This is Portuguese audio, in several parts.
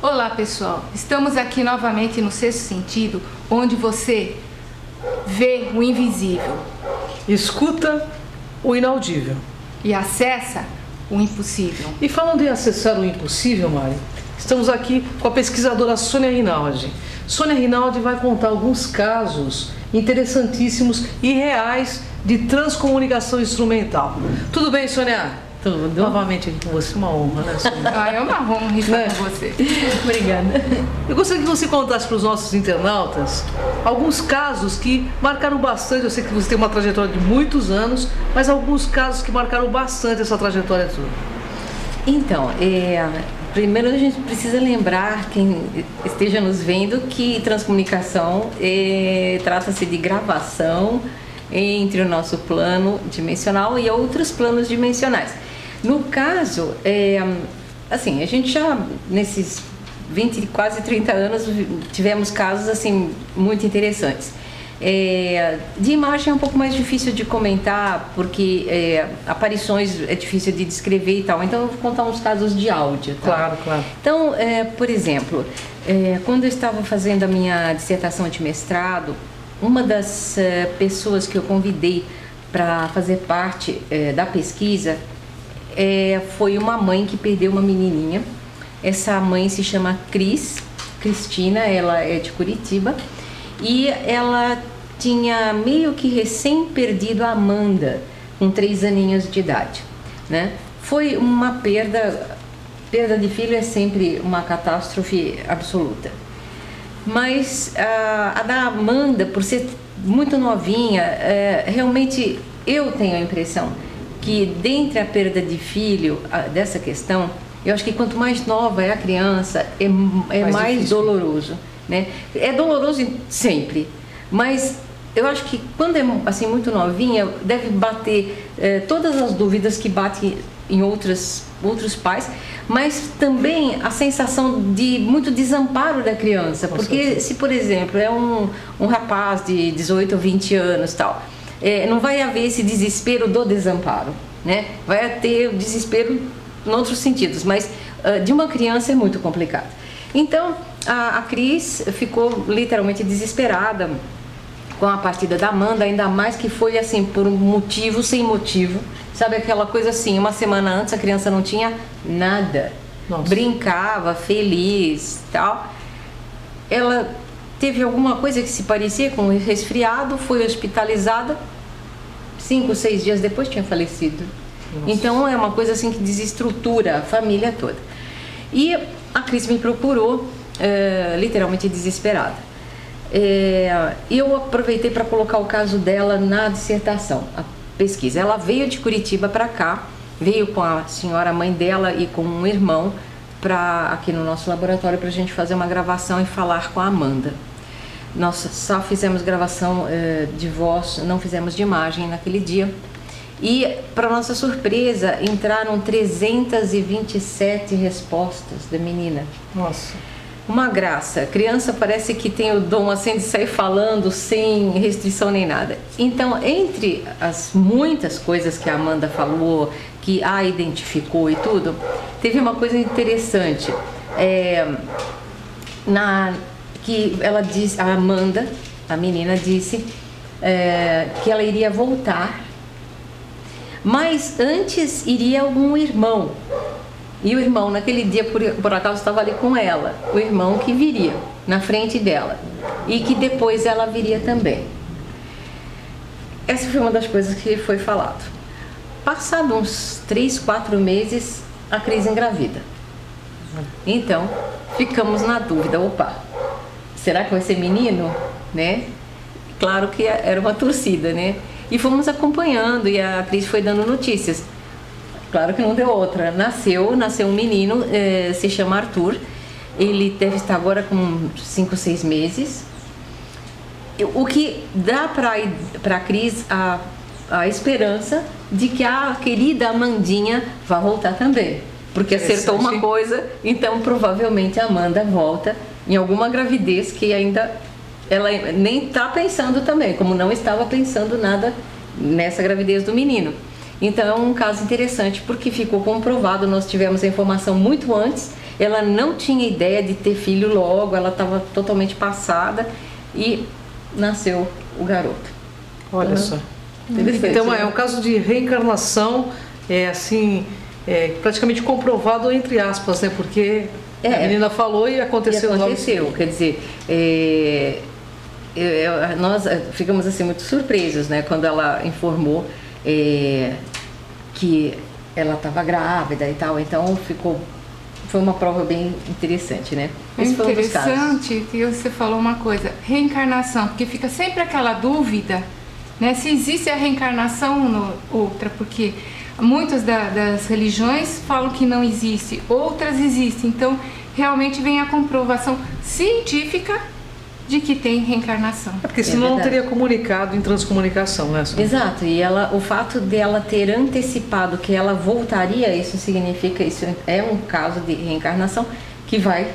Olá pessoal, estamos aqui novamente no Sexto Sentido, onde você vê o invisível, escuta o inaudível e acessa o impossível. E falando em acessar o impossível, Mari, estamos aqui com a pesquisadora Sônia Rinaldi. Sônia Rinaldi vai contar alguns casos interessantíssimos e reais de transcomunicação instrumental. Tudo bem, Sônia? Tudo. Novamente aqui com você, uma honra, né, Sônia? É uma honra estar com você. Obrigada. Eu gostaria que você contasse para os nossos internautas alguns casos que marcaram bastante. Eu sei que você tem uma trajetória de muitos anos, mas alguns casos que marcaram bastante essa trajetória toda. Então, primeiro a gente precisa lembrar, quem esteja nos vendo, que transcomunicação trata-se de gravação entre o nosso plano dimensional e outros planos dimensionais. No caso, assim, a gente já nesses 20, quase 30 anos tivemos casos assim muito interessantes. De imagem é um pouco mais difícil de comentar, porque aparições é difícil de descrever e tal, então eu vou contar uns casos de áudio. Tá? Claro, claro. Então, por exemplo, quando eu estava fazendo a minha dissertação de mestrado, uma das pessoas que eu convidei para fazer parte da pesquisa foi uma mãe que perdeu uma menininha. Essa mãe se chama Cristina, ela é de Curitiba, e ela tinha meio que recém perdido a Amanda, com 3 aninhos de idade, né? Foi uma perda de filho é sempre uma catástrofe absoluta. Mas a da Amanda, por ser muito novinha, realmente eu tenho a impressão que dentre a perda de filho, dessa questão, eu acho que quanto mais nova é a criança, é mais doloroso, né? É doloroso sempre, mas eu acho que quando é assim muito novinha, deve bater todas as dúvidas que batem em outros pais, mas também a sensação de muito desamparo da criança, porque se, por exemplo, é um rapaz de 18 ou 20 anos tal, não vai haver esse desespero do desamparo, né? Vai ter o desespero em outros sentidos, mas de uma criança é muito complicado. Então a Cris ficou literalmente desesperada com a partida da Amanda, ainda mais que foi assim por um motivo sem motivo. Sabe aquela coisa assim, uma semana antes a criança não tinha nada. Nossa. Brincava, feliz, tal. Ela teve alguma coisa que se parecia com um resfriado, foi hospitalizada. 5, 6 dias depois tinha falecido. Nossa. Então é uma coisa assim que desestrutura a família toda. E a Cris me procurou, literalmente desesperada. Eu aproveitei para colocar o caso dela na dissertação, a pesquisa. Ela veio de Curitiba para cá, veio com a senhora mãe dela e com um irmão aqui no nosso laboratório para a gente fazer uma gravação e falar com a Amanda. Nós só fizemos gravação de voz, não fizemos de imagem naquele dia. E, para nossa surpresa, entraram 327 respostas da menina. Nossa. Uma graça. A criança parece que tem o dom assim de sair falando sem restrição nem nada. Então, entre as muitas coisas que a Amanda falou, que a identificou e tudo, teve uma coisa interessante. Que ela disse, a Amanda, a menina, disse que ela iria voltar, mas antes iria algum irmão. E o irmão, naquele dia, por acaso, estava ali com ela. O irmão que viria na frente dela. E que depois ela viria também. Essa foi uma das coisas que foi falado. Passado uns 3, 4 meses, a Cris engravida. Então, ficamos na dúvida. Opa, será que vai ser menino? Né? Claro que era uma torcida, né? E fomos acompanhando e a Cris foi dando notícias. Claro que não deu outra. Nasceu um menino, se chama Arthur. Ele deve estar agora com 5, 6 meses. O que dá para a Cris a esperança de que a querida Amandinha vá voltar também. Porque acertou uma coisa, então provavelmente a Amanda volta em alguma gravidez que ainda ela nem está pensando também, como não estava pensando nada nessa gravidez do menino. Então é um caso interessante porque ficou comprovado, nós tivemos a informação muito antes ela não tinha ideia de ter filho logo, ela estava totalmente passada e nasceu o garoto. Olha só. Então é um caso de reencarnação, praticamente comprovado entre aspas, né? Porque a menina falou e aconteceu. Quer dizer, nós ficamos assim muito surpresos, né? Quando ela informou que ela estava grávida e tal, então foi uma prova bem interessante, né? Esse foi um dos casos. Interessante que você falou uma coisa, reencarnação, porque fica sempre aquela dúvida, né? Se existe a reencarnação ou outra, porque muitas das religiões falam que não existe, outras existem, então realmente vem a comprovação científica de que tem reencarnação. Porque senão não teria comunicado em transcomunicação, né? Exato, e o fato dela ter antecipado que ela voltaria, isso significa, isso é um caso de reencarnação que vai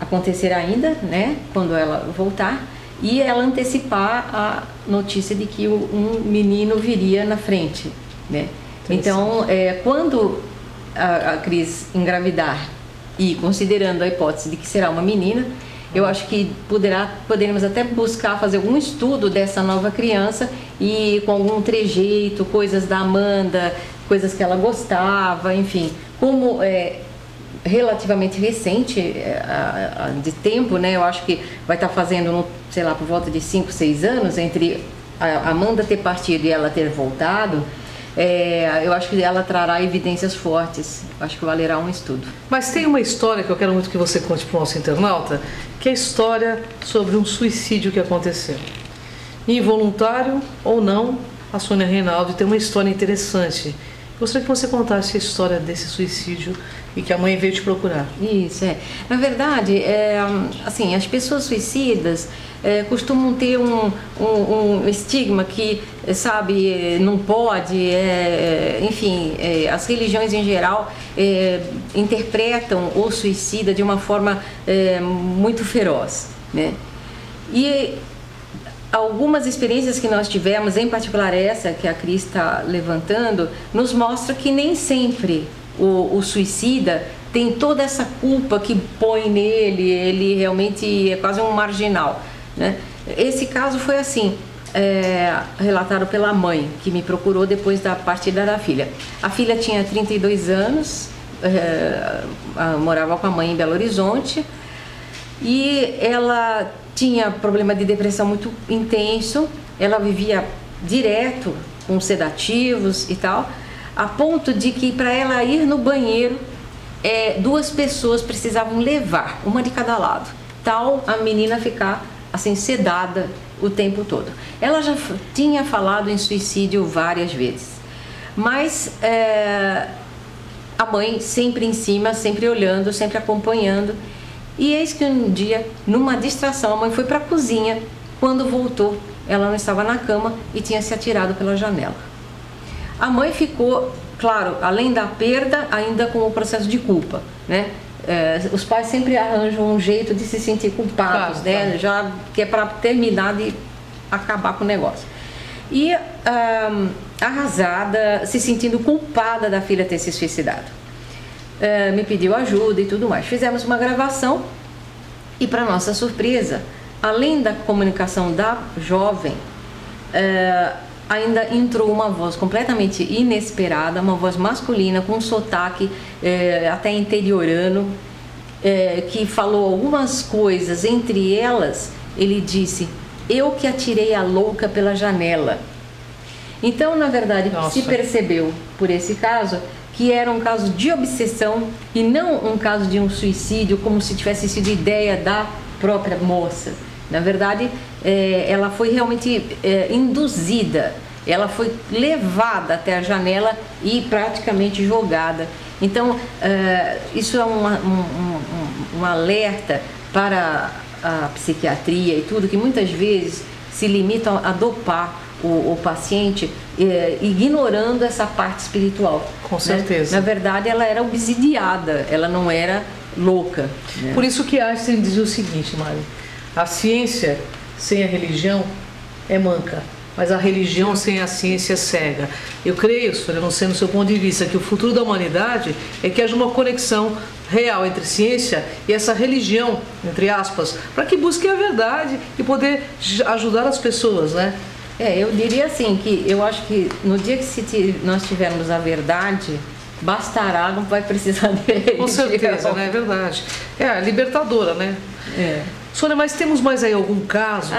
acontecer ainda, né? Quando ela voltar, e ela antecipar a notícia de que um menino viria na frente, né? Então, quando a Cris engravidar e considerando a hipótese de que será uma menina, eu acho que poderemos até buscar fazer algum estudo dessa nova criança e com algum trejeito, coisas da Amanda, coisas que ela gostava, enfim. Como é relativamente recente de tempo, né? Eu acho que vai estar fazendo, sei lá, por volta de 5, 6 anos, entre a Amanda ter partido e ela ter voltado. Eu acho que ela trará evidências fortes. Acho que valerá um estudo. Mas tem uma história que eu quero muito que você conte para o nosso internauta, que é a história sobre um suicídio que aconteceu. Involuntário ou não, a Sônia Reinaldi tem uma história interessante. Gostaria que você contasse a história desse suicídio e que a mãe veio te procurar. Isso, Na verdade, assim, as pessoas suicidas costumam ter um estigma que, sabe, não pode, enfim, as religiões em geral interpretam o suicida de uma forma muito feroz, né? E algumas experiências que nós tivemos, em particular essa que a Cris está levantando, nos mostra que nem sempre o suicida tem toda essa culpa que põe nele, ele realmente é quase um marginal, né? Esse caso foi assim, relatado pela mãe, que me procurou depois da partida da filha. A filha tinha 32 anos, morava com a mãe em Belo Horizonte, e ela tinha problema de depressão muito intenso, ela vivia direto com sedativos e tal, a ponto de que para ela ir no banheiro, 2 pessoas precisavam levar, uma de cada lado, tal a menina ficar assim sedada o tempo todo. Ela já tinha falado em suicídio várias vezes, mas a mãe sempre em cima, sempre olhando, sempre acompanhando. E eis que um dia, numa distração, a mãe foi para a cozinha. Quando voltou, ela não estava na cama e tinha se atirado pela janela. A mãe ficou, claro, além da perda, ainda com o processo de culpa, né? Os pais sempre arranjam um jeito de se sentir culpados, né? Já que é para terminar de acabar com o negócio. E arrasada, se sentindo culpada da filha ter se suicidado. Me pediu ajuda e tudo mais. Fizemos uma gravação e, para nossa surpresa, além da comunicação da jovem, ainda entrou uma voz completamente inesperada, uma voz masculina com um sotaque até interiorano, que falou algumas coisas. Entre elas, ele disse: "Eu que atirei a louca pela janela". Então, na verdade, se percebeu por esse caso que era um caso de obsessão e não um caso de um suicídio, como se tivesse sido ideia da própria moça. Na verdade, ela foi realmente induzida, ela foi levada até a janela e praticamente jogada. Então, isso é um alerta para a psiquiatria e tudo, que muitas vezes se limitam a dopar o paciente, ignorando essa parte espiritual. Com certeza. Na verdade, ela era obsidiada, ela não era louca, né? Por isso que Einstein dizia o seguinte, Mari: a ciência sem a religião é manca. mas a religião sem a ciência é cega. Eu creio, Sônia, não sei no seu ponto de vista, que o futuro da humanidade é que haja uma conexão real entre ciência e essa religião, entre aspas, para que busque a verdade e poder ajudar as pessoas, né? Eu diria assim, que eu acho que no dia que nós tivermos a verdade, bastará, não vai precisar de religião. Com certeza, né? É verdade. É libertadora, né? Sônia, mas temos mais aí algum caso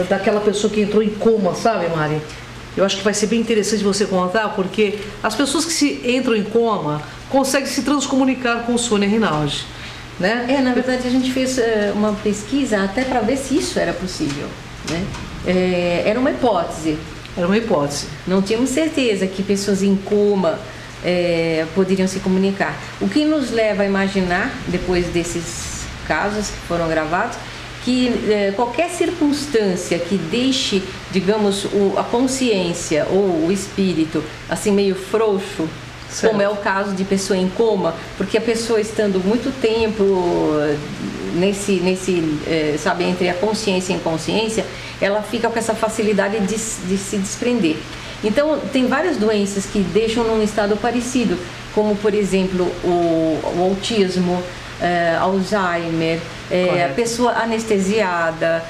daquela pessoa que entrou em coma, sabe, Mari? Eu acho que vai ser bem interessante você contar, porque as pessoas que entram em coma conseguem se transcomunicar com Sônia Rinaldi, né? Na verdade a gente fez uma pesquisa até para ver se isso era possível, né? Era uma hipótese. Era uma hipótese. Não tínhamos certeza que pessoas em coma poderiam se comunicar. O que nos leva a imaginar, depois desses casos que foram gravados, que qualquer circunstância que deixe, digamos, a consciência ou o espírito assim meio frouxo, certo, como é o caso de pessoa em coma, porque a pessoa estando muito tempo sabe, entre a consciência e a inconsciência, ela fica com essa facilidade de se desprender. Então, tem várias doenças que deixam num estado parecido, como, por exemplo, o autismo, Alzheimer, a pessoa anestesiada,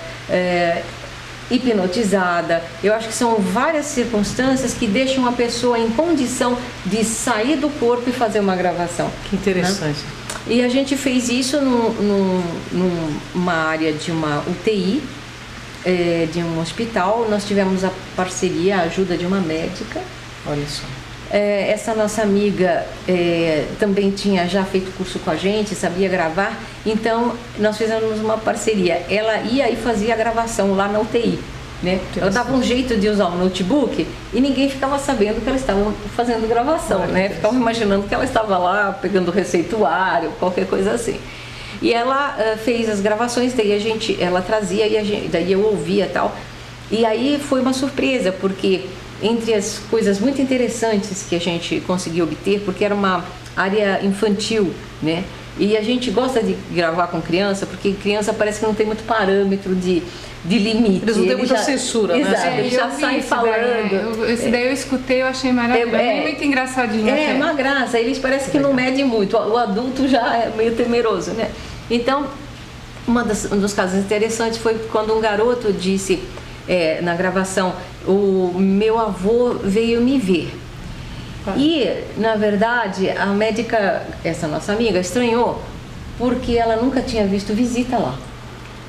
hipnotizada. Eu acho que são várias circunstâncias que deixam a pessoa em condição de sair do corpo e fazer uma gravação. Que interessante. Né? E a gente fez isso numa área de uma UTI, de um hospital. Nós tivemos a parceria, a ajuda de uma médica. Olha só. Essa nossa amiga também tinha já feito curso com a gente, sabia gravar, então nós fizemos uma parceria. Ela ia e fazia a gravação lá na UTI, né? Ela dava um jeito de usar o notebook e ninguém ficava sabendo que ela estava fazendo gravação, né? Ficava imaginando que ela estava lá pegando receituário, qualquer coisa assim. E ela fez as gravações, daí ela trazia e daí eu ouvia e tal. E aí foi uma surpresa, porque entre as coisas muito interessantes que a gente conseguiu obter, porque era uma área infantil, né? E a gente gosta de gravar com criança, porque criança parece que não tem muito parâmetro de limite. Eles não têm muita censura, né? Exato, eles já saem falando. Esse daí eu escutei, eu achei maravilhoso. É muito engraçadinho. É uma graça, eles parecem que não medem muito. O adulto já é meio temeroso, né? Então, um dos casos interessantes foi quando um garoto disse na gravação: o meu avô veio me ver. E, na verdade, a médica, essa nossa amiga, estranhou, porque ela nunca tinha visto visita lá.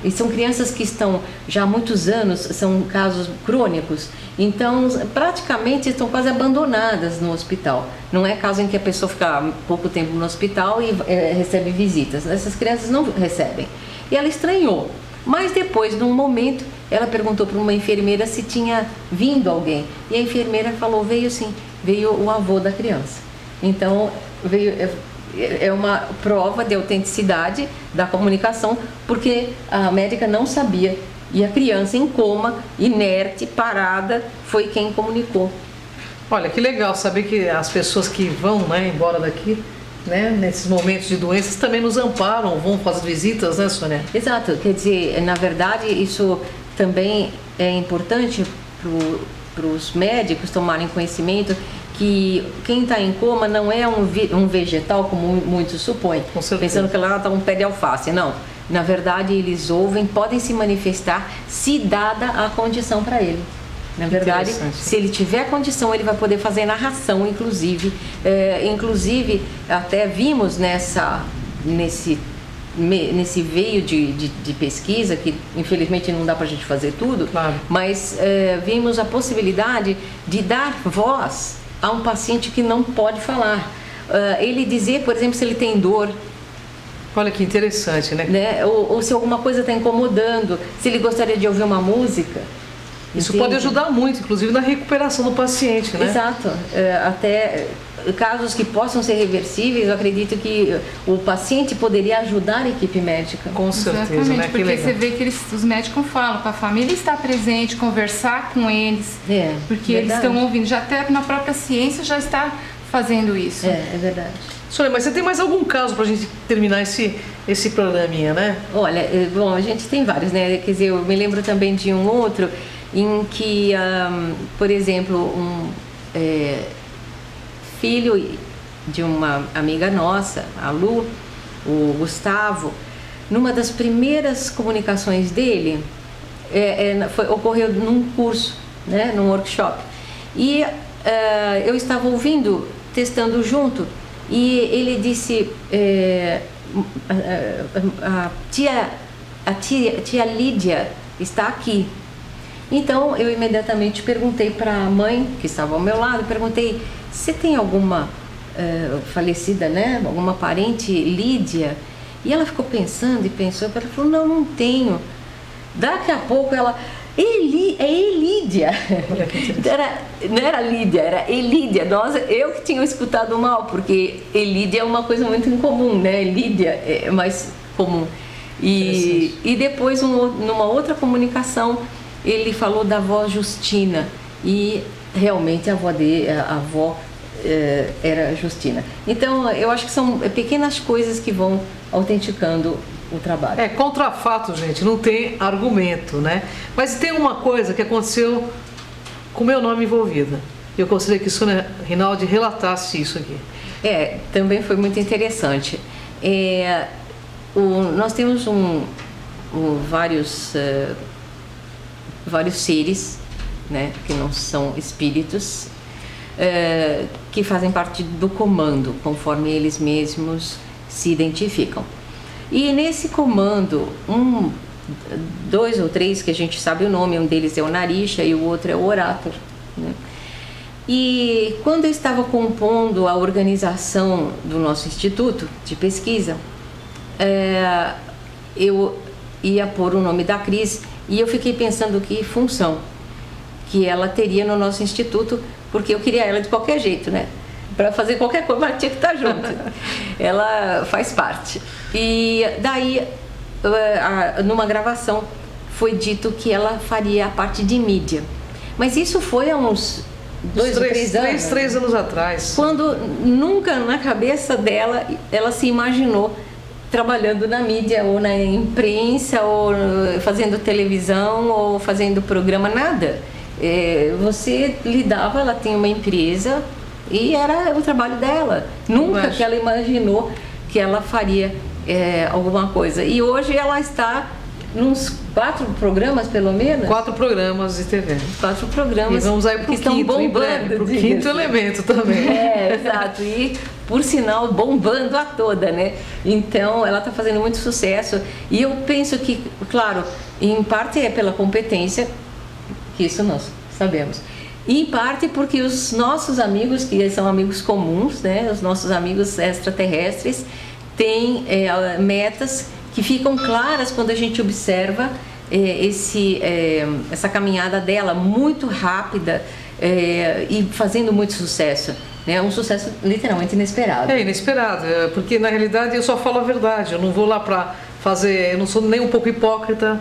E são crianças que estão já há muitos anos, são casos crônicos, então praticamente estão quase abandonadas no hospital. Não é caso em que a pessoa fica pouco tempo no hospital e recebe visitas. Essas crianças não recebem. E ela estranhou. Mas depois, num momento, ela perguntou para uma enfermeira se tinha vindo alguém. E a enfermeira falou: veio sim, veio o avô da criança. Então, é uma prova de autenticidade da comunicação, porque a médica não sabia. E a criança em coma, inerte, parada, foi quem comunicou. Olha, que legal saber que as pessoas que vão, né, embora daqui, né, nesses momentos de doenças, também nos amparam, vão fazer visitas, né, Sônia? Exato, quer dizer, na verdade, isso também é importante para os médicos tomarem conhecimento que quem está em coma não é um vegetal, como muitos supõem, pensando que lá está um pé de alface. Não, na verdade eles ouvem, podem se manifestar se dada a condição para ele. Na verdade, se ele tiver condição, ele vai poder fazer narração, inclusive. Inclusive, até vimos nesse veio de pesquisa, que infelizmente não dá para a gente fazer tudo, claro, mas vimos a possibilidade de dar voz a um paciente que não pode falar. Ele dizer, por exemplo, se ele tem dor. Olha que interessante, né? Ou se alguma coisa está incomodando, se ele gostaria de ouvir uma música. Isso pode ajudar muito, inclusive na recuperação do paciente, né? Exato. Até casos que possam ser reversíveis, eu acredito que o paciente poderia ajudar a equipe médica. Com certeza, exatamente, né? Porque você vê que os médicos falam para a família estar presente, conversar com eles, porque eles estão ouvindo. Já até na própria ciência já está fazendo isso. É verdade. Sônia, mas você tem mais algum caso para a gente terminar esse programinha, né? Olha, bom, a gente tem vários, né? Quer dizer, eu me lembro também de um outro em que, por exemplo, filho de uma amiga nossa, a Lu, o Gustavo, numa das primeiras comunicações dele, ocorreu num curso, né, num workshop. E eu estava ouvindo, testando junto, e ele disse, a tia Lídia está aqui. Então eu imediatamente perguntei para a mãe, que estava ao meu lado, perguntei: você tem alguma falecida, né? Alguma parente Lídia? E ela ficou pensando e pensou, ela falou: não tenho. Daqui a pouco ela: Elídia. Não era Lídia, era Elídia. Eu que tinha escutado mal, porque Elídia é uma coisa muito incomum, né? Lídia é mais comum. E depois, numa outra comunicação, ele falou da avó Justina, e realmente a avó era Justina. Então, eu acho que são pequenas coisas que vão autenticando o trabalho. Contra fato, gente, não tem argumento, né? Mas tem uma coisa que aconteceu com o meu nome envolvida. Eu gostaria que a Sônia Rinaldi relatasse isso aqui. Também foi muito interessante. Nós temos vários seres, né, que não são espíritos, que fazem parte do comando, conforme eles mesmos se identificam. E nesse comando, 2 ou 3 que a gente sabe o nome, um deles é o Narisha e o outro é o Orátor, né? E quando eu estava compondo a organização do nosso instituto de pesquisa, eu ia pôr o nome da Cris, e eu fiquei pensando que função que ela teria no nosso instituto, porque eu queria ela de qualquer jeito, né? Para fazer qualquer coisa, mas tinha que estar junto. Ela faz parte. E daí, numa gravação, foi dito que ela faria a parte de mídia. Mas isso foi há uns 2 ou 3 anos. 3 anos atrás. Quando nunca na cabeça dela, ela se imaginou trabalhando na mídia, ou na imprensa, ou fazendo televisão, ou fazendo programa, nada. Você lidava, ela tem uma empresa e era o trabalho dela. Nunca que ela imaginou que ela faria alguma coisa. E hoje ela está nos 4 programas, pelo menos. 4 programas de TV. 4 programas. E vamos aí para o quinto, bombando, para o quinto elemento também. Exato. E, por sinal, bombando a toda, né? Então, ela está fazendo muito sucesso. E eu penso que, claro, em parte é pela competência, que isso nós sabemos. E em parte porque os nossos amigos, que são amigos comuns, né? Os nossos amigos extraterrestres, têm metas que ficam claras quando a gente observa essa caminhada dela muito rápida e fazendo muito sucesso. Um sucesso literalmente inesperado. Inesperado, porque na realidade eu só falo a verdade. Eu não vou lá para fazer, eu não sou nem um pouco hipócrita,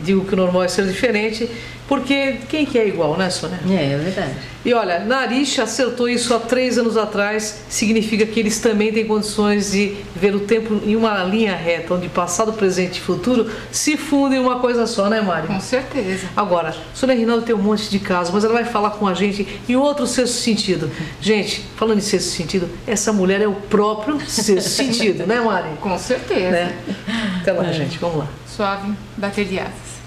digo que o normal é ser diferente, porque quem que é igual, né, Sônia? É verdade. E olha, Narisha acertou isso há 3 anos atrás, significa que eles também têm condições de ver o tempo em uma linha reta, onde passado, presente e futuro se fundem em uma coisa só, né, Mari? Com certeza. Agora, Sônia Rinaldi tem um monte de casos, mas ela vai falar com a gente em outro sexto sentido. Gente, falando em sexto sentido, essa mulher é o próprio sexto sentido, né, Mari? Com certeza. Né? Até lá, gente, vamos lá. Suave bater de asas.